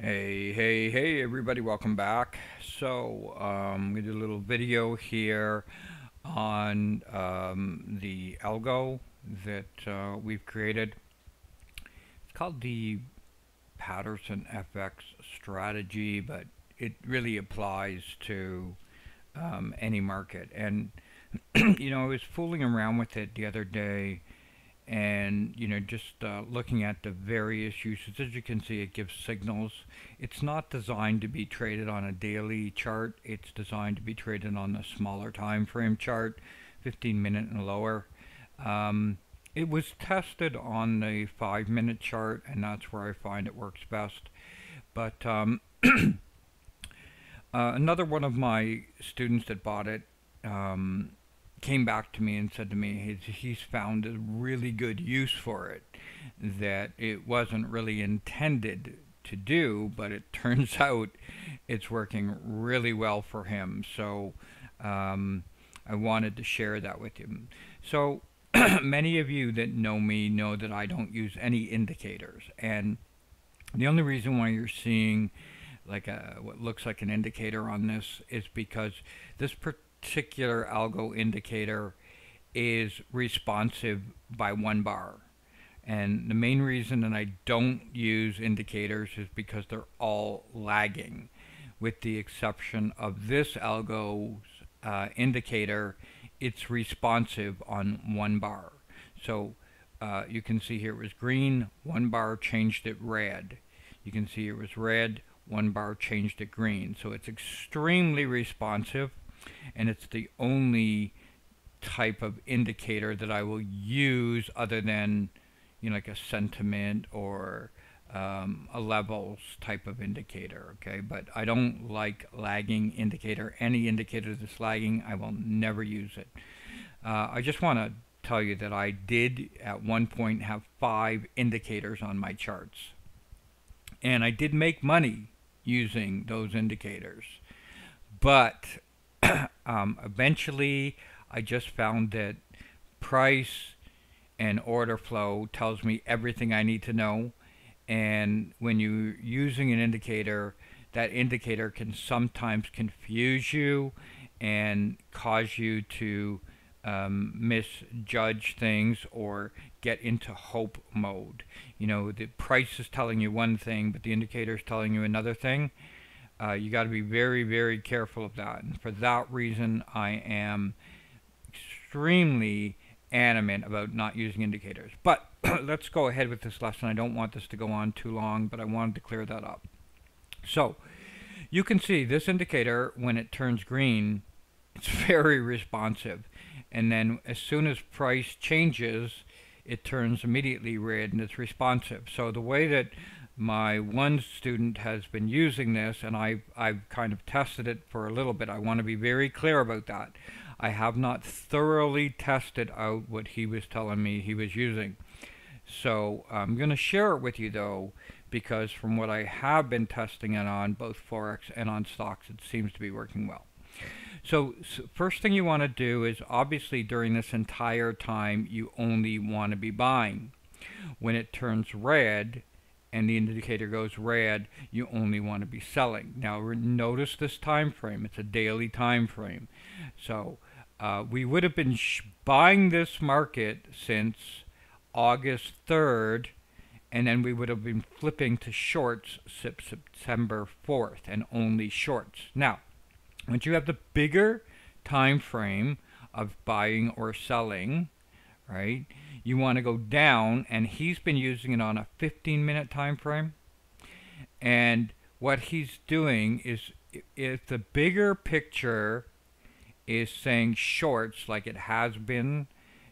Hey, everybody, welcome back. I'm going to do a little video here on the algo that we've created. It's called the Patterson FX strategy, but it really applies to any market. And, I was fooling around with it the other day and just looking at the various uses. As you can see, it gives signals. It's not designed to be traded on a daily chart. It's designed to be traded on a smaller time frame chart, 15-minute and lower. It was tested on the 5-minute chart, and that's where I find it works best. But another one of my students that bought it came back to me and said to me he's found a really good use for it, that it wasn't really intended to do, but it turns out it's working really well for him. So I wanted to share that with you. So many of you that know me know that I don't use any indicators, and the only reason why you're seeing like what looks like an indicator on this is because this particular algo indicator is responsive by 1 bar. And the main reason that I don't use indicators is because they're all lagging, with the exception of this algo's indicator. It's responsive on 1 bar. So you can see here it was green, 1 bar changed it red. You can see it was red, 1 bar changed it green. So it's extremely responsive, and it's the only type of indicator that I will use other than like a sentiment or a levels type of indicator. Okay, but I don't like lagging indicator. Any indicator that's lagging, I will never use it. I just want to tell you that I did at one point have 5 indicators on my charts, and I did make money using those indicators, but eventually I just found that price and order flow tells me everything I need to know. And when you're using an indicator, that indicator can sometimes confuse you and cause you to misjudge things or get into hope mode. The price is telling you one thing, but the indicator is telling you another thing. You got to be very, very careful of that. And for that reason, I am extremely adamant about not using indicators. But let's go ahead with this lesson. I don't want this to go on too long, but I wanted to clear that up. So you can see this indicator, when it turns green, it's very responsive. And then as soon as price changes, it turns immediately red and it's responsive. So the way that my one student has been using this, and I've kind of tested it for a little bit. I want to be very clear about that. I have not thoroughly tested out what he was telling me he was using. So I'm going to share it with you though, because from what I have been testing it on, both Forex and on stocks, it seems to be working well. So first thing you want to do is, obviously during this entire time, you only want to be buying. When it turns red, and the indicator goes red, you only want to be selling. Now notice this time frame. It's a daily time frame. So we would have been buying this market since August 3rd, and then we would have been flipping to shorts September 4th, and only shorts. Now, once you have the bigger time frame of buying or selling, right, you want to go down, and he's been using it on a 15-minute time frame. And what he's doing is, if the bigger picture is saying shorts, like it has been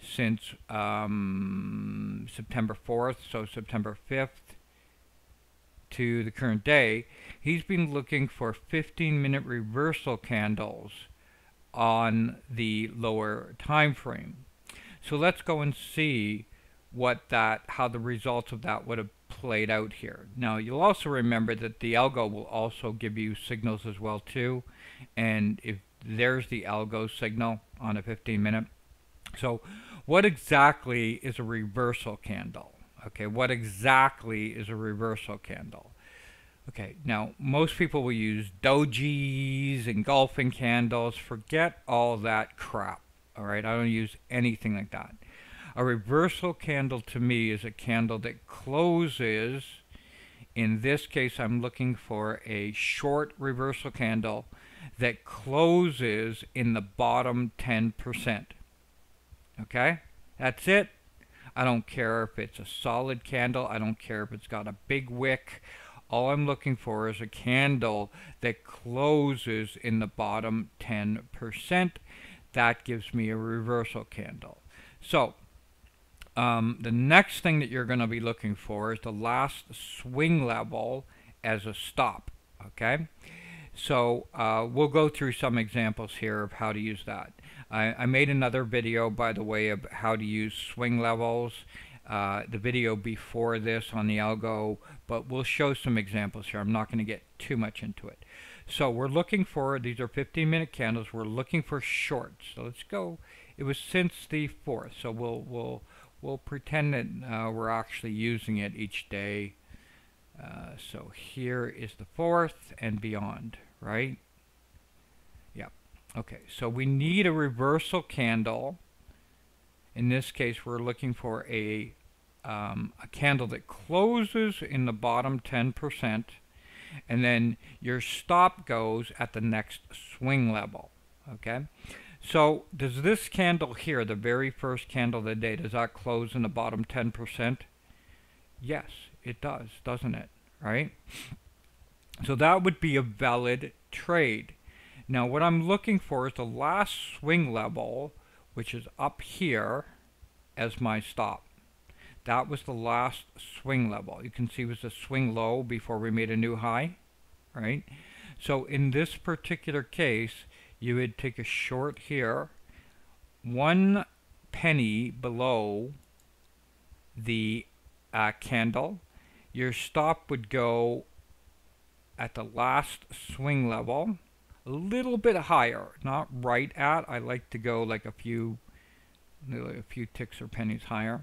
since September 4th, so September 5th to the current day, he's been looking for 15-minute reversal candles on the lower time frame. So let's go and see how the results of that would have played out here. Now you'll also remember that the algo will also give you signals as well too, and if there's the algo signal on a 15-minute. So what exactly is a reversal candle? Okay, what exactly is a reversal candle? Okay, now most people will use dojis, engulfing candles. Forget all that crap. All right, I don't use anything like that. A reversal candle to me is a candle that closes. In this case, I'm looking for a short reversal candle that closes in the bottom 10%. Okay, that's it. I don't care if it's a solid candle. I don't care if it's got a big wick. All I'm looking for is a candle that closes in the bottom 10%. That gives me a reversal candle. So the next thing that you're going to be looking for is the last swing level as a stop. Okay, so we'll go through some examples here of how to use that. I made another video, by the way, of how to use swing levels. The video before this on the Algo, but we'll show some examples here. I'm not going to get too much into it. So we're looking for, these are 15-minute candles. We're looking for shorts. So let's go. It was since the 4th, so we'll pretend that we're actually using it each day. So here is the 4th and beyond, right? Yep. Okay, so we need a reversal candle. In this case, we're looking for a candle that closes in the bottom 10%, and then your stop goes at the next swing level. Okay, so does this candle here, the very first candle of the day, does that close in the bottom 10%? Yes, it does, doesn't it? Right? So that would be a valid trade. Now what I'm looking for is the last swing level, which is up here as my stop. That was the last swing level. You can see it was a swing low before we made a new high, right? So in this particular case, you would take a short here, 1 penny below the candle. Your stop would go at the last swing level, a little bit higher, not right at. I like to go like a few ticks or pennies higher,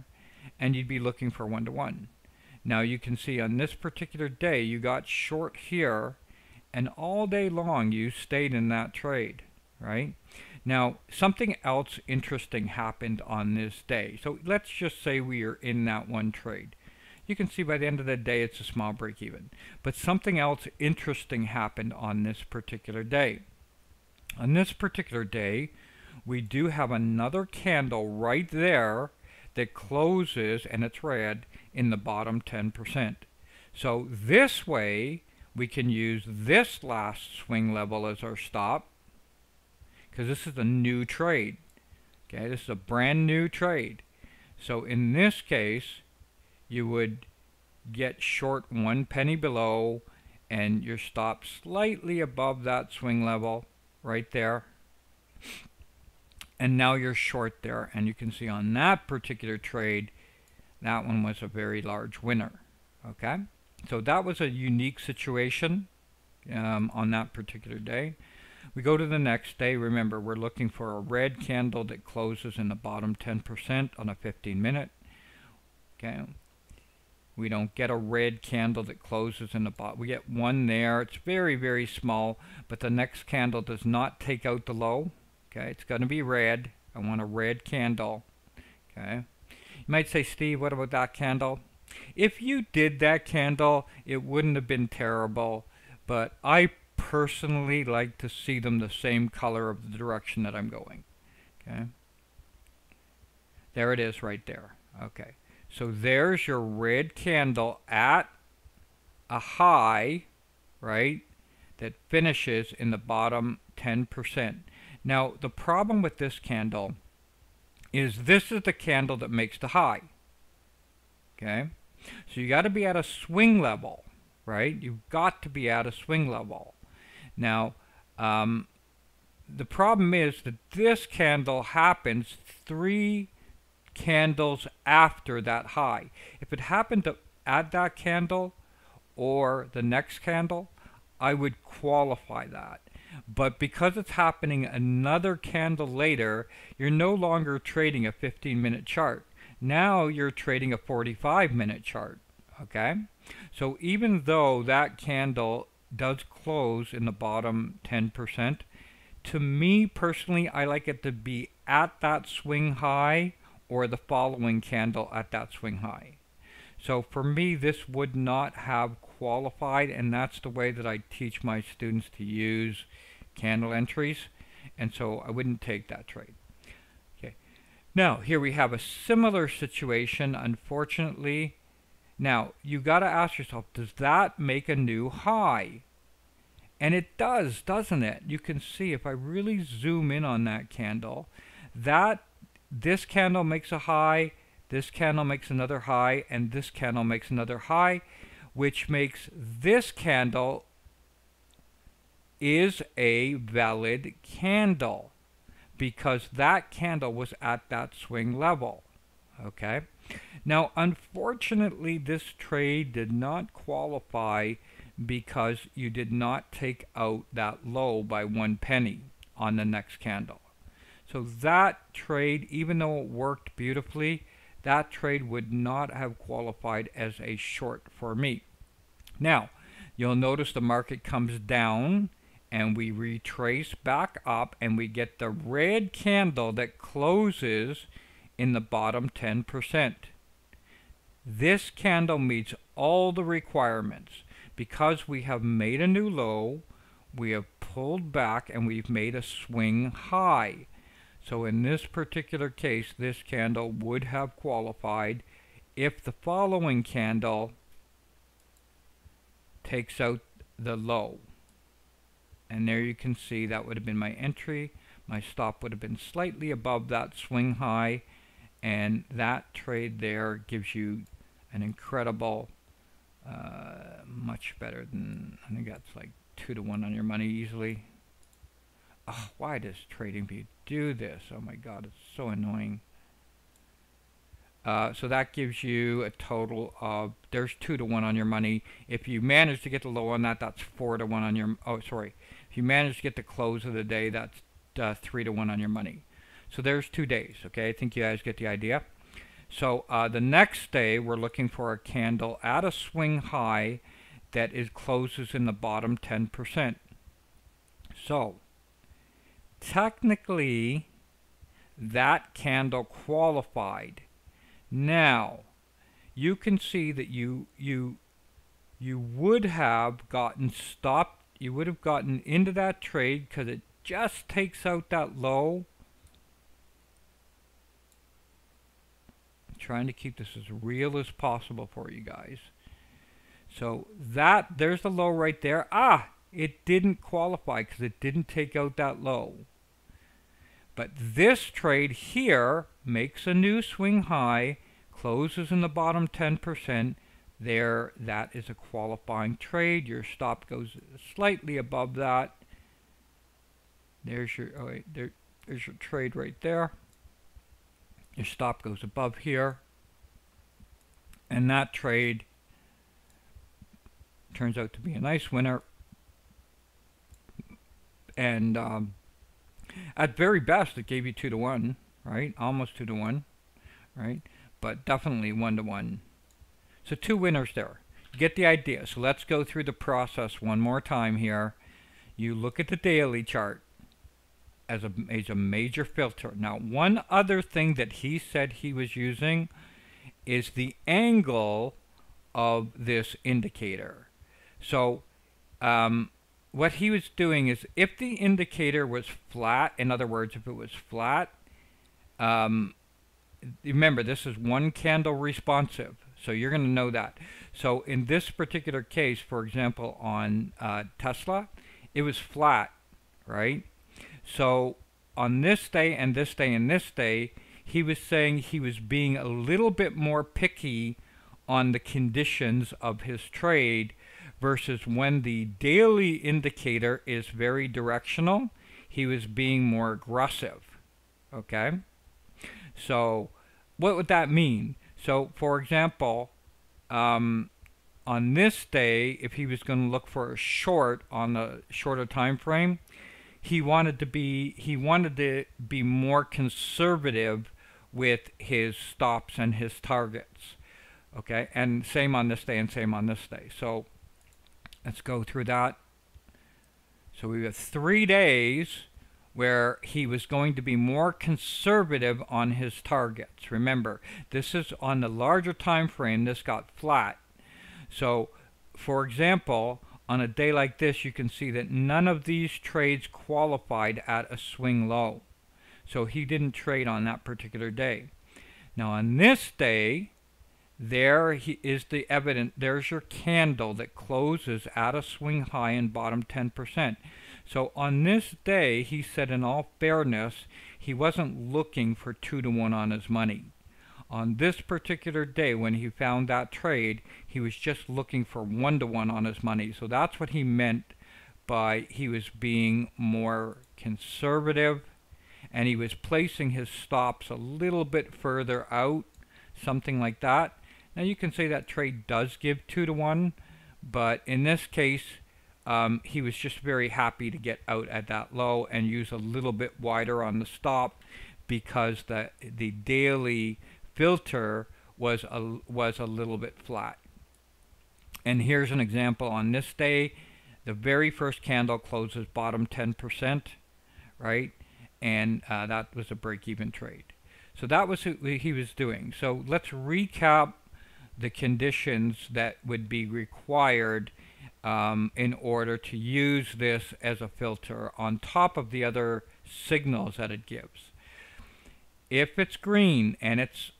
and you'd be looking for 1-to-1. Now you can see on this particular day you got short here, and all day long you stayed in that trade, right? Now something else interesting happened on this day. So let's just say we are in that one trade. You can see by the end of the day it's a small break even. But something else interesting happened on this particular day. On this particular day, we do have another candle right there that closes, and it's red, in the bottom 10%. So this way, we can use this last swing level as our stop, because this is a new trade. Okay, this is a brand new trade. So in this case, you would get short 1 penny below, and your stop slightly above that swing level right there. And now you're short there, and you can see on that particular trade, that one was a very large winner. Okay, so that was a unique situation on that particular day. We go to the next day. Remember, we're looking for a red candle that closes in the bottom 10% on a 15-minute. Okay, we don't get a red candle that closes in the bottom. We get one there. It's very, very small, but the next candle does not take out the low. Okay, it's going to be red. I want a red candle. Okay, you might say, Steve, what about that candle? If you did that candle, it wouldn't have been terrible, but I personally like to see them the same color of the direction that I'm going. Okay, there it is right there. Okay, so there's your red candle at a high, right, that finishes in the bottom 10%. Now, the problem with this candle is this is the candle that makes the high. Okay? So you got to be at a swing level, right? You've got to be at a swing level. Now, the problem is that this candle happens 3 candles after that high. If it happened to add that candle or the next candle, I would qualify that. But because it's happening another candle later, you're no longer trading a 15-minute chart. Now you're trading a 45-minute chart. Okay? So even though that candle does close in the bottom 10%, to me personally, I like it to be at that swing high or the following candle at that swing high. So for me, this would not have qualified, and that's the way that I teach my students to use candle entries, and so I wouldn't take that trade. Okay. Now, here we have a similar situation, unfortunately. Now, you got to ask yourself, does that make a new high? And it does, doesn't it? You can see if I really zoom in on that candle, that this candle makes a high, this candle makes another high, and this candle makes another high, which makes this candle is a valid candle because that candle was at that swing level. Okay? Now, unfortunately, this trade did not qualify because you did not take out that low by 1 penny on the next candle. So that trade, even though it worked beautifully, that trade would not have qualified as a short for me. Now, you'll notice the market comes down and we retrace back up and we get the red candle that closes in the bottom 10%. This candle meets all the requirements because we have made a new low, we have pulled back, and we've made a swing high. So in this particular case, this candle would have qualified if the following candle takes out the low. And there you can see that would have been my entry. My stop would have been slightly above that swing high, and that trade there gives you an incredible, much better than, I think that's like 2 to 1 on your money easily. Oh, why does TradingView do this? Oh my God, it's so annoying. So that gives you a total of, there's 2 to 1 on your money. If you manage to get the low on that, that's 4 to 1 on your, oh sorry. If you manage to get the close of the day, that's 3 to 1 on your money. So there's 2 days, okay? I think you guys get the idea. So the next day, we're looking for a candle at a swing high that closes in the bottom 10%. So technically, that candle qualified. Now, you can see that you would have gotten stopped. You would have gotten into that trade because it just takes out that low. I'm trying to keep this as real as possible for you guys. So there's the low right there. Ah, it didn't qualify because it didn't take out that low. But this trade here makes a new swing high, closes in the bottom 10%. There, that is a qualifying trade. Your stop goes slightly above that. There's your, oh wait, there's your trade right there. Your stop goes above here. And that trade turns out to be a nice winner. And at very best, it gave you 2 to 1, right? Almost 2 to 1, right? But definitely 1 to 1. So 2 winners there. You get the idea. So let's go through the process one more time here. You look at the daily chart as a major filter. Now, one other thing that he said he was using is the angle of this indicator. So what he was doing is if the indicator was flat, in other words, if it was flat, remember this is one candle responsive, so you're going to know that. So in this particular case, for example, on Tesla, it was flat, right? So on this day and this day and this day, he was saying he was being a little bit more picky on the conditions of his trade versus when the daily indicator is very directional, he was being more aggressive. Okay? So what would that mean? So for example, on this day, if he was going to look for a short on the shorter time frame, he wanted to be more conservative with his stops and his targets. Okay, and same on this day and same on this day. So let's go through that. So we have 3 days where he was going to be more conservative on his targets. Remember, this is on the larger time frame. This got flat. So, for example, on a day like this, you can see that none of these trades qualified at a swing low. So he didn't trade on that particular day. Now on this day, is the evidence. There's your candle that closes at a swing high and bottom 10%. So on this day, he said in all fairness, he wasn't looking for 2-to-1 on his money. On this particular day, when he found that trade, he was just looking for 1-to-1 on his money. So that's what he meant by he was being more conservative, and he was placing his stops a little bit further out, something like that. Now you can say that trade does give 2-to-1, but in this case, he was just very happy to get out at that low and use a little bit wider on the stop, because the daily filter was a little bit flat. And here's an example on this day. The very first candle closes bottom 10%, right? And that was a break-even trade. So that was what he was doing. So let's recap the conditions that would be required in order to use this as a filter on top of the other signals that it gives. If it's green and it's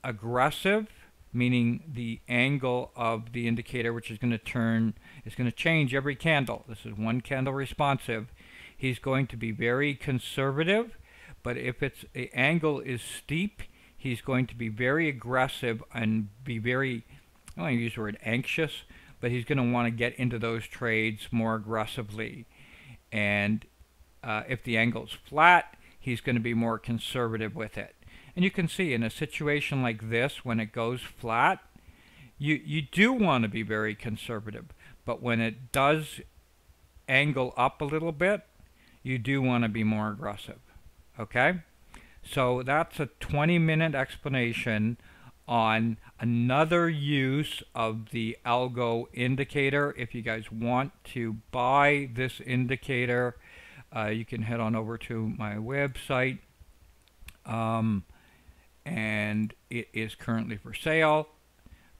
aggressive, meaning the angle of the indicator, which is going to change every candle. This is one candle responsive. He's going to be very conservative, but if the angle is steep, he's going to be very aggressive and be very, I don't want to use the word anxious, but he's going to want to get into those trades more aggressively. And if the angle's flat, he's going to be more conservative with it. And you can see in a situation like this, when it goes flat, you do want to be very conservative. But when it does angle up a little bit, you do want to be more aggressive. Okay? So that's a 20-minute explanation on another use of the Algo indicator. If you guys want to buy this indicator, you can head on over to my website, and it is currently for sale.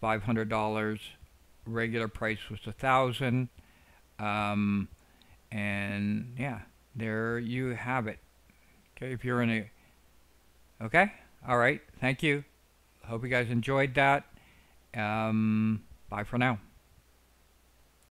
$500. Regular price was $1,000. And yeah, there you have it. Okay, if you're in a okay, all right, thank you. Hope you guys enjoyed that. Bye for now.